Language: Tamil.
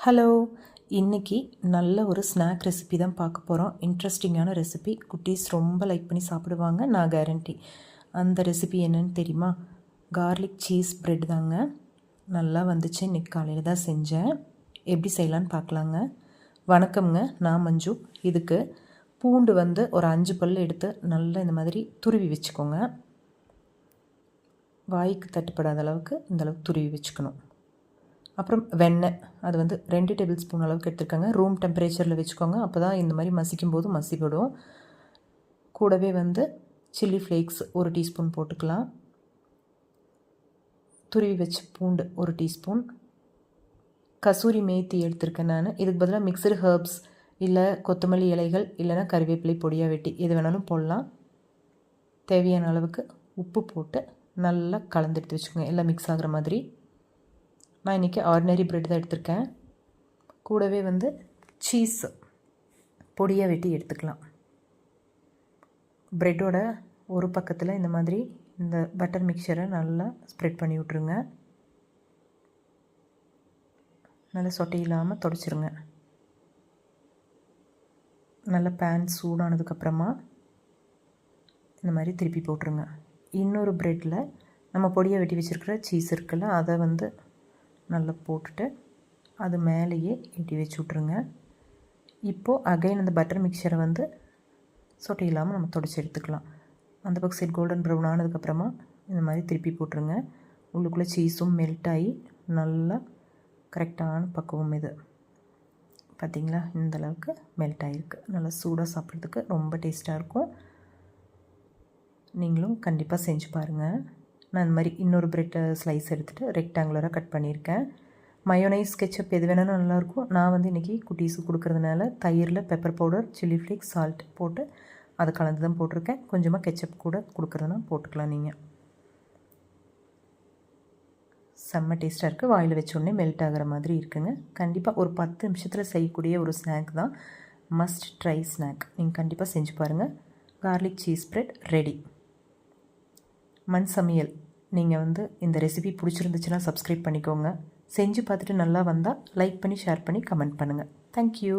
ஹலோ, இன்றைக்கி நல்ல ஒரு ஸ்நாக் ரெசிபி தான் பார்க்க போகிறோம். இன்ட்ரெஸ்டிங்கான ரெசிபி. குட்டீஸ் ரொம்ப லைக் பண்ணி சாப்பிடுவாங்க, நான் கேரண்டி. அந்த ரெசிபி என்னன்னு தெரியுமா? கார்லிக் சீஸ் ப்ரெட் தாங்க. நல்லா வந்துச்சு. இன்றைக்கி காலையில் தான் செஞ்சேன். எப்படி செய்யலான்னு பார்க்கலாங்க. வணக்கம்ங்க, நான் மஞ்சு. இதுக்கு பூண்டு ஒரு 5 பல் எடுத்து நல்லா இந்த மாதிரி துருவி வச்சுக்கோங்க. வாய்க்கு தட்டுப்படாத அளவுக்கு இந்தளவுக்கு துருவி வச்சுக்கணும். அப்புறம் வெண்ணெய், அது 2 டேபிள் ஸ்பூன் அளவுக்கு எடுத்துருக்காங்க. ரூம் டெம்பரேச்சரில் வச்சுக்கோங்க. அப்போ தான் இந்த மாதிரி மசிக்கும் போது மசிவிடும். கூடவே சில்லி ஃப்ளேக்ஸ் 1 டீஸ்பூன் போட்டுக்கலாம். துருவி வச்ச பூண்டு 1 டீஸ்பூன். கசூரி மேத்தி எடுத்திருக்கேன் நான். இதுக்கு பதிலாக மிக்சடு ஹர்ப்ஸ் இல்லை கொத்தமல்லி இலைகள் இல்லைனா கறிவேப்பிலை பொடியாக வெட்டி எது வேணாலும் போடலாம். தேவையான அளவுக்கு உப்பு போட்டு நல்லா கலந்து எடுத்து வச்சுக்கோங்க, எல்லாம் மிக்ஸ் ஆகிற மாதிரி. நான் இன்றைக்கி ஆர்டினரி ப்ரெட் தான் எடுத்திருக்கேன். கூடவே சீஸ் பொடியாக வெட்டி எடுத்துக்கலாம். ப்ரெட்டோட ஒரு பக்கத்தில் இந்த மாதிரி இந்த பட்டர் மிக்சரை நல்லா ஸ்ப்ரெட் பண்ணி விட்ருங்க. நல்லா சொட்டை இல்லாமல் தொடச்சிருங்க. நல்லா பேன் சூடானதுக்கப்புறமா இந்த மாதிரி திருப்பி போட்டுருங்க. இன்னொரு ப்ரெட்டில் நம்ம பொடியாக வெட்டி வச்சுருக்கிற சீஸ் இருக்குல்ல, அதை நல்லா போட்டுட்டு அது மேலேயே இட்டி வச்சு விட்ருங்க. இப்போது அகைன் அந்த பட்டர் மிக்சரை சொட்டை இல்லாமல் நம்ம தொடச்சி எடுத்துக்கலாம். அந்த பக்கம் சைட் கோல்டன் ப்ரௌன் ஆனதுக்கப்புறமா இந்த மாதிரி திருப்பி போட்டுருங்க. உள்ளுக்குள்ளே சீஸும் மெல்ட் ஆகி நல்லா கரெக்டான பக்குவம் இது. பார்த்திங்களா, இந்தளவுக்கு மெல்ட் ஆகிருக்கு. நல்லா சூடாக சாப்பிட்றதுக்கு ரொம்ப டேஸ்ட்டாக இருக்கும். நீங்களும் கண்டிப்பாக செஞ்சு பாருங்கள். நான் இந்த மாதிரி இன்னொரு ப்ரெட் ஸ்லைஸ் எடுத்துகிட்டு ரெக்டாங்குலராக கட் பண்ணியிருக்கேன். மயோனைஸ் கெச்சப் எது வேணாலும் நல்லாயிருக்கும். நான் இன்றைக்கி குட்டீஸுக்கு கொடுக்குறதுனால தயிரில் pepper powder, chilli flakes, salt போட்டு அதை கலந்து தான் போட்டிருக்கேன். கொஞ்சமாக கெச்சப் கூட கொடுக்குறதுனா போட்டுக்கலாம் நீங்கள். செம்ம டேஸ்ட்டாக இருக்குது. வாயில் வச்சோடனே மெல்ட் ஆகிற மாதிரி இருக்குங்க. கண்டிப்பாக ஒரு 10 நிமிஷத்தில் செய்யக்கூடிய ஒரு ஸ்நாக் தான். Must try snack. நீங்கள் கண்டிப்பாக செஞ்சு பாருங்கள். Garlic cheese bread ready. மண் சமையல். நீங்கள் இந்த ரெசிபி பிடிச்சிருந்துச்சுன்னா சப்ஸ்கிரைப் பண்ணிக்கோங்க. செஞ்சு பார்த்துட்டு நல்லா வந்தால் லைக் பண்ணி ஷேர் பண்ணி கமெண்ட் பண்ணுங்கள். தேங்க்யூ.